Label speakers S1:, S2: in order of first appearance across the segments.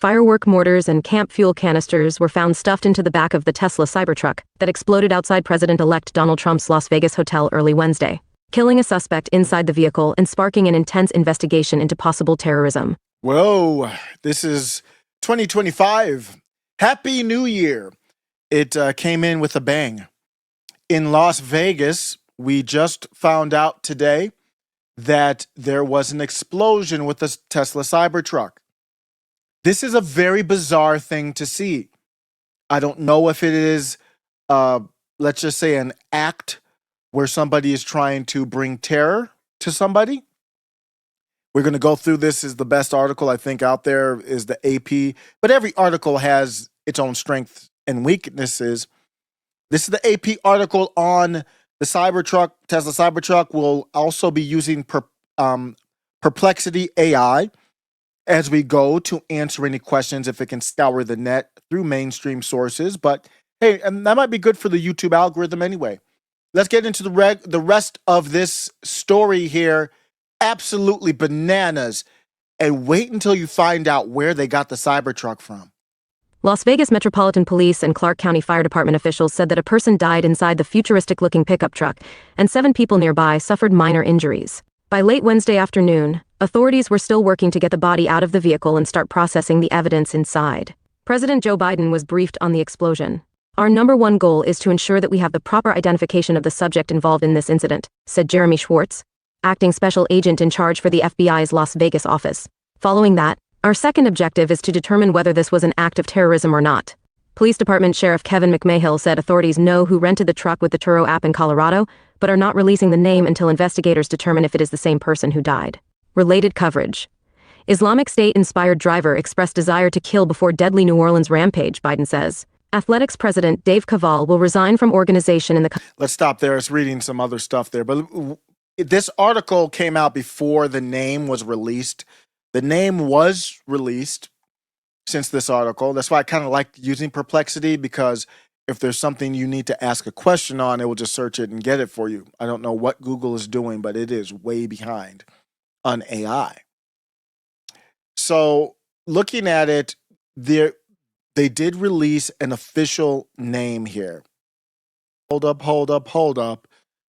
S1: Firework mortars and camp fuel canisters were found stuffed into the back of the Tesla Cybertruck that exploded outside President-elect Donald Trump's Las Vegas hotel early Wednesday, killing a suspect inside the vehicle and sparking an intense investigation into possible terrorism.
S2: Whoa, this is 2025. Happy New Year. It came in with a bang. In Las Vegas, we just found out today that there was an explosion with the Tesla Cybertruck. This is a very bizarre thing to see. I don't know if it is, let's just say, an act where somebody is trying to bring terror to somebody. We're going to go through this. Is the best article I think out there is the AP, but every article has its own strengths and weaknesses. This is the AP article on the Cybertruck. Tesla Cybertruck will also be using Perplexity AI as we go to answer any questions if it can scour the net through mainstream sources. But hey, and that might be good for the YouTube algorithm anyway. Let's get into the rest of this story here. Absolutely bananas. And wait until you find out where they got the Cybertruck from.
S1: Las Vegas Metropolitan Police and Clark County Fire Department officials said that a person died inside the futuristic-looking pickup truck, and 7 people nearby suffered minor injuries. By late Wednesday afternoon, authorities were still working to get the body out of the vehicle and start processing the evidence inside. President Joe Biden was briefed on the explosion. "Our number one goal is to ensure that we have the proper identification of the subject involved in this incident," said Jeremy Schwartz, acting special agent in charge for the FBI's Las Vegas office. Following that, "Our second objective is to determine whether this was an act of terrorism or not." Police Department Sheriff Kevin McMahill said authorities know who rented the truck with the Turo app in Colorado, but are not releasing the name until investigators determine if it is the same person who died. Related coverage. Islamic State-inspired driver expressed desire to kill before deadly New Orleans rampage, Biden says. Athletics president Dave Cavall will resign from organization in the...
S2: Let's stop there. It's reading some other stuff there. But this article came out before the name was released. The name was released since this article. That's why I kind of like using Perplexity, because if there's something you need to ask a question on, it will just search it and get it for you. I don't know what Google is doing, but it is way behind on AI. So looking at it, they did release an official name here. Hold up.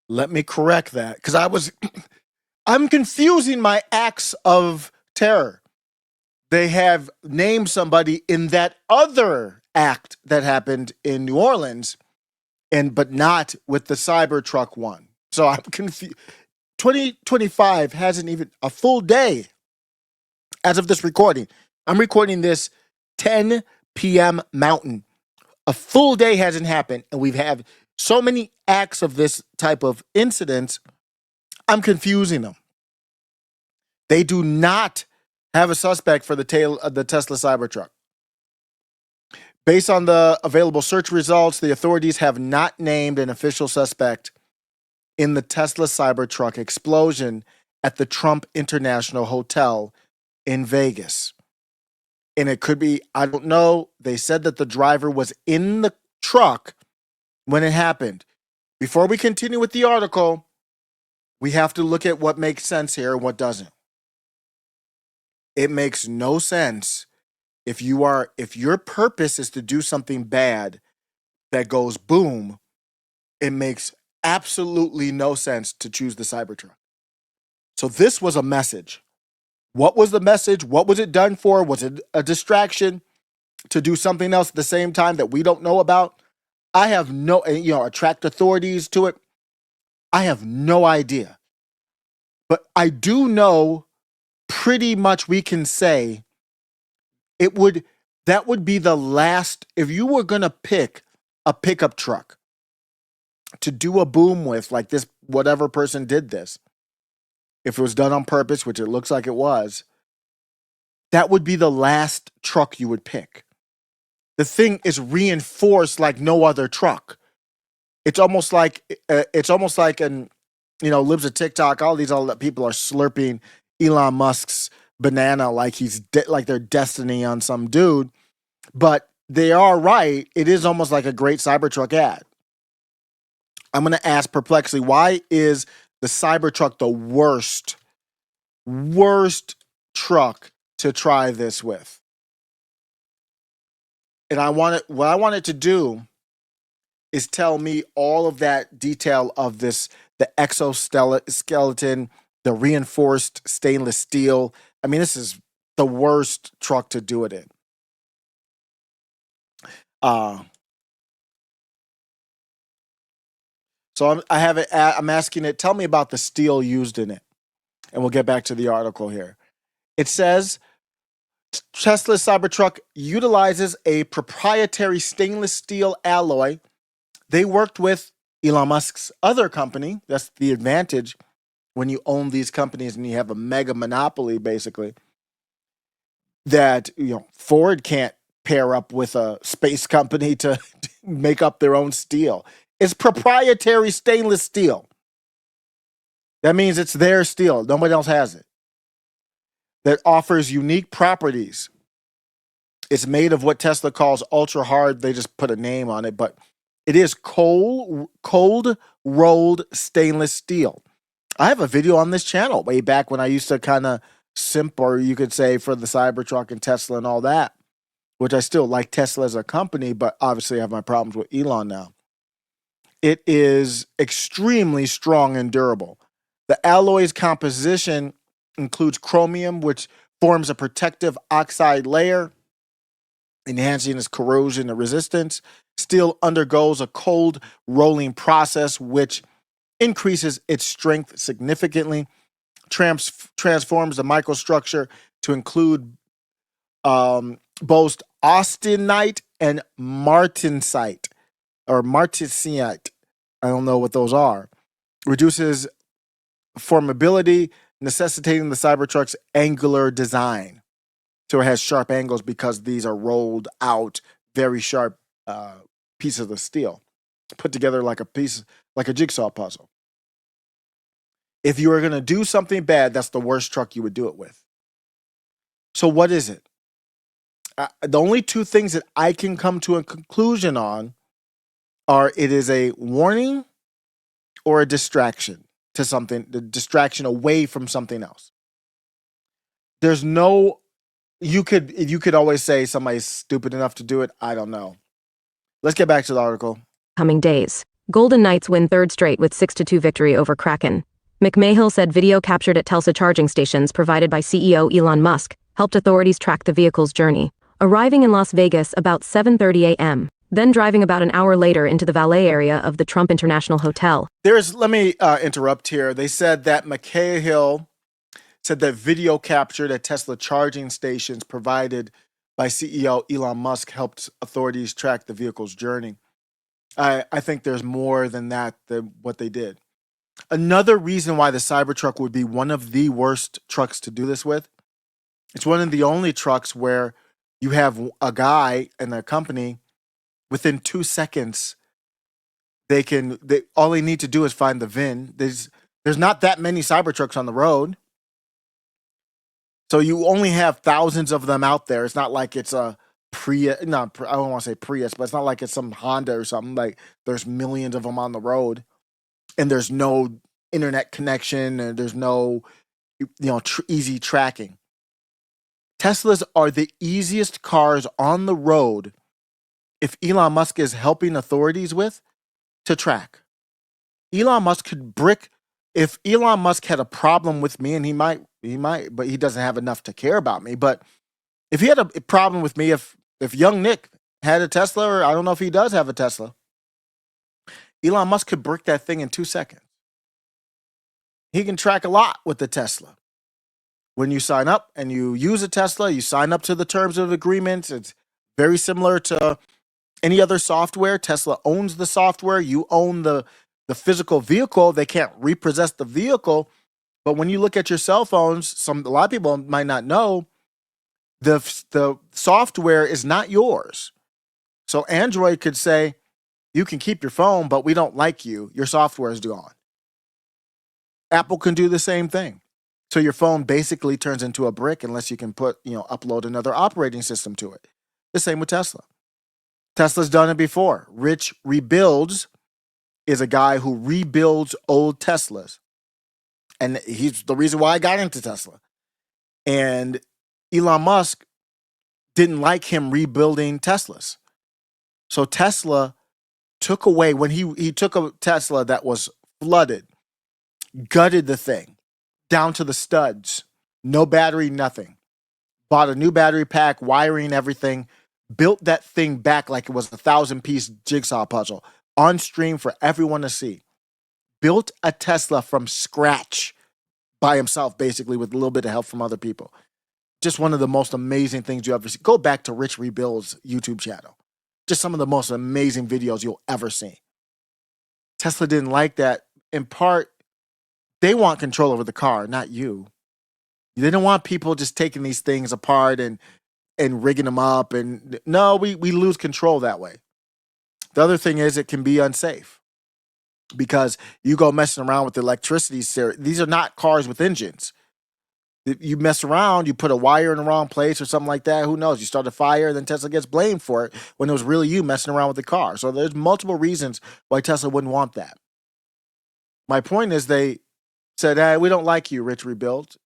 S2: Let me correct that, because I'm confusing my acts of terror. They have named somebody in that other act that happened in New Orleans, but not with the Cybertruck one. So I'm confused. 2025 hasn't even a full day as of this recording. I'm recording this 10 p.m. Mountain. A full day hasn't happened, and we've had so many acts of this type of incidents. I'm confusing them. They do not have a suspect for the Tesla Cybertruck. Based on the available search results, the authorities have not named an official suspect in the Tesla Cybertruck explosion at the Trump International Hotel in Vegas. And it could be, I don't know. They said that the driver was in the truck when it happened. Before we continue with the article, we have to look at what makes sense here and what doesn't. It makes no sense if your purpose is to do something bad that goes boom. It makes absolutely no sense to choose the Cybertruck. So this was a message. What was the message? What was it done for? Was it a distraction to do something else at the same time that we don't know about? I have no, attract authorities to it. I have no idea. But I do know pretty much we can say that would be the last, if you were going to pick a pickup truck to do a boom with, like this, whatever person did this, if it was done on purpose, which it looks like it was, that would be the last truck you would pick. The thing is reinforced like no other truck. It's almost like Libs of TikTok, all the people are slurping Elon Musk's banana like like they're destiny on some dude. But they are right. It is almost like a great Cybertruck ad. I'm going to ask Perplexity, why is the Cybertruck the worst truck to try this with? And what I want it to do is tell me all of that detail of this, the exoskeleton, the reinforced stainless steel. I mean, this is the worst truck to do it in. Uh, so I'm asking it, tell me about the steel used in it. And we'll get back to the article here. It says Tesla's Cybertruck utilizes a proprietary stainless steel alloy. They worked with Elon Musk's other company. That's the advantage when you own these companies and you have a mega monopoly, basically, that Ford can't pair up with a space company to make up their own steel. It's proprietary stainless steel. That means it's their steel. Nobody else has it. That offers unique properties. It's made of what Tesla calls ultra hard. They just put a name on it, but it is cold rolled stainless steel. I have a video on this channel way back when I used to kind of simp, or you could say, for the Cybertruck and Tesla and all that, which I still like Tesla as a company, but obviously I have my problems with Elon now. It is extremely strong and durable. The alloy's composition includes chromium, which forms a protective oxide layer, enhancing its corrosion resistance. Steel undergoes a cold rolling process, which increases its strength significantly, transforms the microstructure to include both austenite and martensite, or martensite. I don't know what those are. Reduces formability, necessitating the Cybertruck's angular design. So it has sharp angles because these are rolled out, very sharp pieces of steel put together like a jigsaw puzzle. If you were going to do something bad, that's the worst truck you would do it with. So what is it? The only two things that I can come to a conclusion on are it is a warning or a distraction to something, the distraction away from something else. There's no, you could always say somebody's stupid enough to do it. I don't know. Let's get back to the article.
S1: Coming days. Golden Knights win third straight with 6-2 victory over Kraken. McMahill said video captured at Tesla charging stations provided by CEO Elon Musk helped authorities track the vehicle's journey, arriving in Las Vegas about 7:30 a.m., then driving about an hour later into the valet area of the Trump International Hotel.
S2: Let me interrupt here. They said that McMahill said that video captured at Tesla charging stations provided by CEO Elon Musk helped authorities track the vehicle's journey. I think there's more than that, than what they did. Another reason why the Cybertruck would be one of the worst trucks to do this with, it's one of the only trucks where you have a guy and a company within 2 seconds, all they need to do is find the VIN. There's not that many Cybertrucks on the road. So you only have thousands of them out there. It's not like it's a Prius, I don't want to say Prius, but it's not like it's some Honda or something. Like there's millions of them on the road, and there's no internet connection, and there's no, easy tracking. Teslas are the easiest cars on the road, if Elon Musk is helping authorities with, to track. Elon Musk could if Elon Musk had a problem with me, and he might, but he doesn't have enough to care about me. But if he had a problem with me, if young Nick had a Tesla, or I don't know if he does have a Tesla, Elon Musk could brick that thing in 2 seconds. He can track a lot with the Tesla. When you sign up and you use a Tesla, you sign up to the terms of agreement. It's very similar to any other software. Tesla owns the software. You own the physical vehicle. They can't repossess the vehicle. But when you look at your cell phones, a lot of people might not know, the software is not yours. So Android could say, you can keep your phone, but we don't like you. Your software is gone. Apple can do the same thing. So your phone basically turns into a brick unless you can upload another operating system to it. The same with Tesla. Tesla's done it before. Rich Rebuilds is a guy who rebuilds old Teslas. And he's the reason why I got into Tesla. And Elon Musk didn't like him rebuilding Teslas. So Tesla took away, when he took a Tesla that was flooded, gutted the thing down to the studs, no battery, nothing. Bought a new battery pack, wiring everything, built that thing back like it was a 1,000-piece jigsaw puzzle on stream for everyone to see. Built a Tesla from scratch by himself, basically, with a little bit of help from other people. Just one of the most amazing things you ever see. Go back to Rich Rebuild's YouTube channel. Just some of the most amazing videos you'll ever see. Tesla didn't like that. In part, they want control over the car, not you. They didn't want people just taking these things apart and rigging them up. And no, we lose control that way. The other thing is it can be unsafe because you go messing around with the electricity. These are not cars with engines. You mess around, you put a wire in the wrong place or something like that. Who knows? You start a fire, then Tesla gets blamed for it when it was really you messing around with the car. So there's multiple reasons why Tesla wouldn't want that. My point is they said, hey, we don't like you, Rich Rebuild.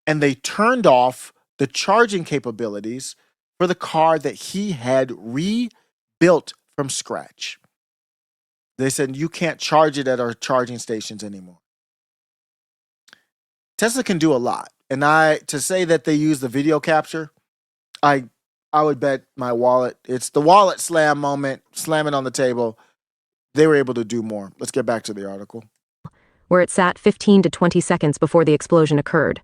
S2: And they turned off the charging capabilities for the car that he had rebuilt from scratch. They said, you can't charge it at our charging stations anymore. Tesla can do a lot. And to say that they use the video capture, I would bet my wallet, it's the wallet slam moment, slam it on the table. They were able to do more. Let's get back to the article.
S1: Where it sat 15 to 20 seconds before the explosion occurred.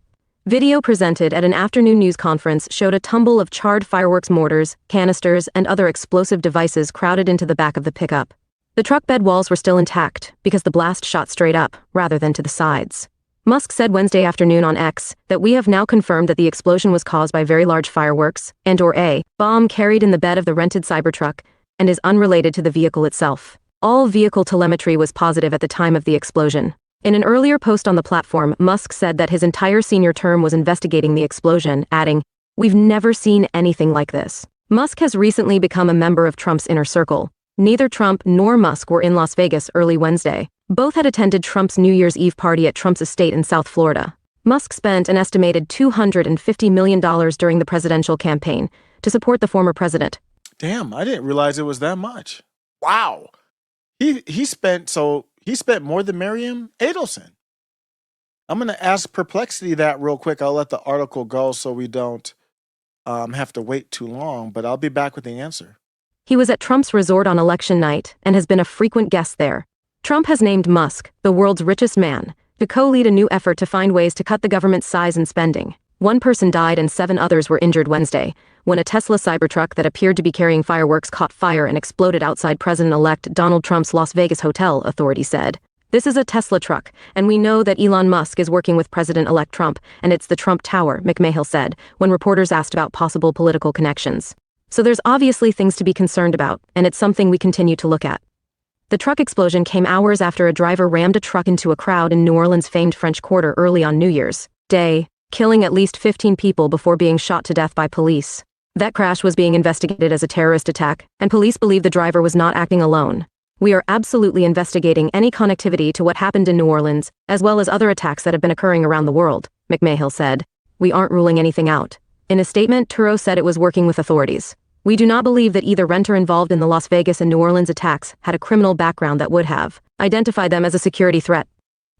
S1: Video presented at an afternoon news conference showed a tumble of charred fireworks mortars, canisters, and other explosive devices crowded into the back of the pickup. The truck bed walls were still intact because the blast shot straight up, rather than to the sides. Musk said Wednesday afternoon on X that we have now confirmed that the explosion was caused by very large fireworks and/or a bomb carried in the bed of the rented Cybertruck and is unrelated to the vehicle itself. All vehicle telemetry was positive at the time of the explosion. In an earlier post on the platform, Musk said that his entire senior term was investigating the explosion, adding, "We've never seen anything like this." Musk has recently become a member of Trump's inner circle. Neither Trump nor Musk were in Las Vegas early Wednesday. Both had attended Trump's New Year's Eve party at Trump's estate in South Florida. Musk spent an estimated $250 million during the presidential campaign to support the former president.
S2: Damn, I didn't realize it was that much. Wow. He spent more than Miriam Adelson. I'm going to ask Perplexity that real quick. I'll let the article go so we don't have to wait too long, but I'll be back with the answer.
S1: He was at Trump's resort on election night and has been a frequent guest there. Trump has named Musk, the world's richest man, to co-lead a new effort to find ways to cut the government's size and spending. One person died and 7 others were injured Wednesday when a Tesla Cybertruck that appeared to be carrying fireworks caught fire and exploded outside President-elect Donald Trump's Las Vegas hotel, authorities said. This is a Tesla truck, and we know that Elon Musk is working with President-elect Trump, and it's the Trump Tower, McMahill said, when reporters asked about possible political connections. So there's obviously things to be concerned about, and it's something we continue to look at. The truck explosion came hours after a driver rammed a truck into a crowd in New Orleans' famed French Quarter early on New Year's Day, killing at least 15 people before being shot to death by police. That crash was being investigated as a terrorist attack, and police believe the driver was not acting alone. We are absolutely investigating any connectivity to what happened in New Orleans, as well as other attacks that have been occurring around the world, McMahill said. We aren't ruling anything out. In a statement, Turo said it was working with authorities. We do not believe that either renter involved in the Las Vegas and New Orleans attacks had a criminal background that would have identified them as a security threat,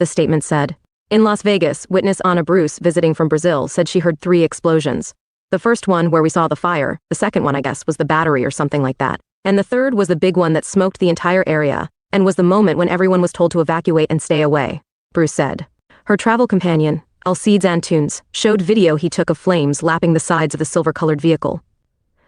S1: the statement said. In Las Vegas, witness Ana Bruce, visiting from Brazil, said she heard 3 explosions. The first one where we saw the fire, the second one I guess was the battery or something like that, and the third was the big one that smoked the entire area, and was the moment when everyone was told to evacuate and stay away, Bruce said. Her travel companion, Alcides Antunes, showed video he took of flames lapping the sides of the silver-colored vehicle.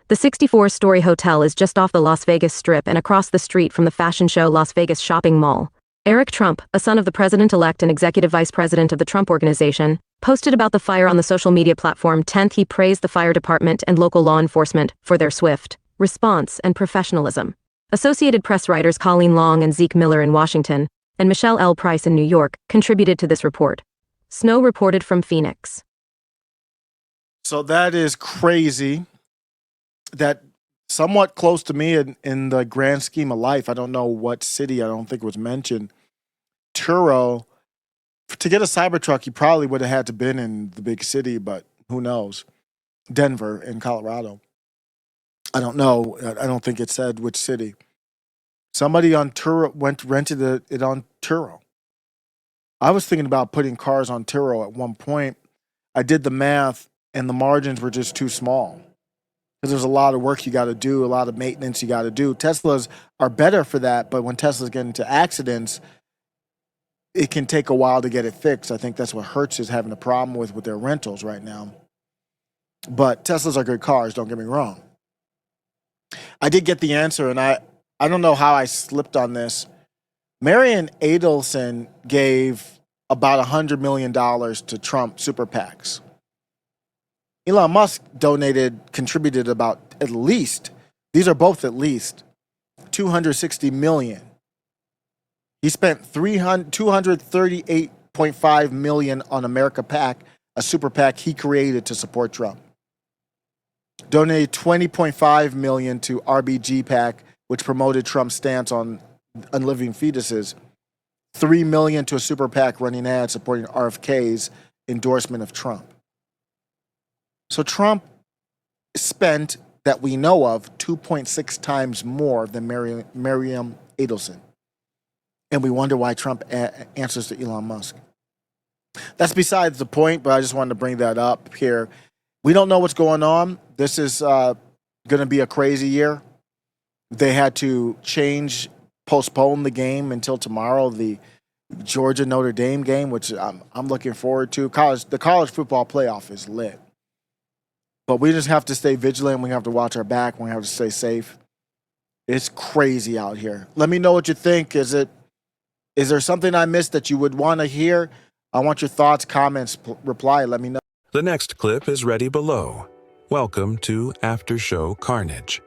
S1: The 64-story hotel is just off the Las Vegas Strip and across the street from the fashion show Las Vegas Shopping Mall. Eric Trump, a son of the president-elect and executive vice president of the Trump Organization, posted about the fire on the social media platform 10th. He praised the fire department and local law enforcement for their swift response and professionalism. Associated Press writers Colleen Long and Zeke Miller in Washington and Michelle L. Price in New York contributed to this report. Snow reported from Phoenix.
S2: So that is crazy. That somewhat close to me in the grand scheme of life. I don't know what city. I don't think it was mentioned. Turo. To get a Cybertruck, you probably would have had to been in the big city, but who knows? Denver in Colorado. I don't know. I don't think it said which city. Somebody on Turo rented it on Turo. I was thinking about putting cars on Turo at one point. I did the math, and the margins were just too small because there's a lot of work you got to do, a lot of maintenance you got to do. Teslas are better for that, but when Teslas get into accidents, it can take a while to get it fixed. I think that's what Hertz is having a problem with their rentals right now. But Teslas are good cars, don't get me wrong. I did get the answer, and I don't know how I slipped on this. Marion Adelson gave about $100 million to Trump super PACs. Elon Musk contributed about at least, these are both at least, $260 million. He spent $238.5 million on America PAC, a super PAC he created to support Trump. Donated $20.5 million to RBG PAC, which promoted Trump's stance on unliving fetuses. $3 million to a super PAC running ads supporting RFK's endorsement of Trump. So Trump spent, that we know of, 2.6 times more than Mariam Adelson. And we wonder why Trump answers to Elon Musk. That's besides the point, but I just wanted to bring that up here. We don't know what's going on. This is going to be a crazy year. They had to postpone the game until tomorrow, the Georgia Notre Dame game, which I'm looking forward to. The college football playoff is lit. But we just have to stay vigilant. We have to watch our back. We have to stay safe. It's crazy out here. Let me know what you think. Is there something I missed that you would want to hear? I want your thoughts, comments, reply. Let me know.
S3: The next clip is ready below. Welcome to After Show Carnage.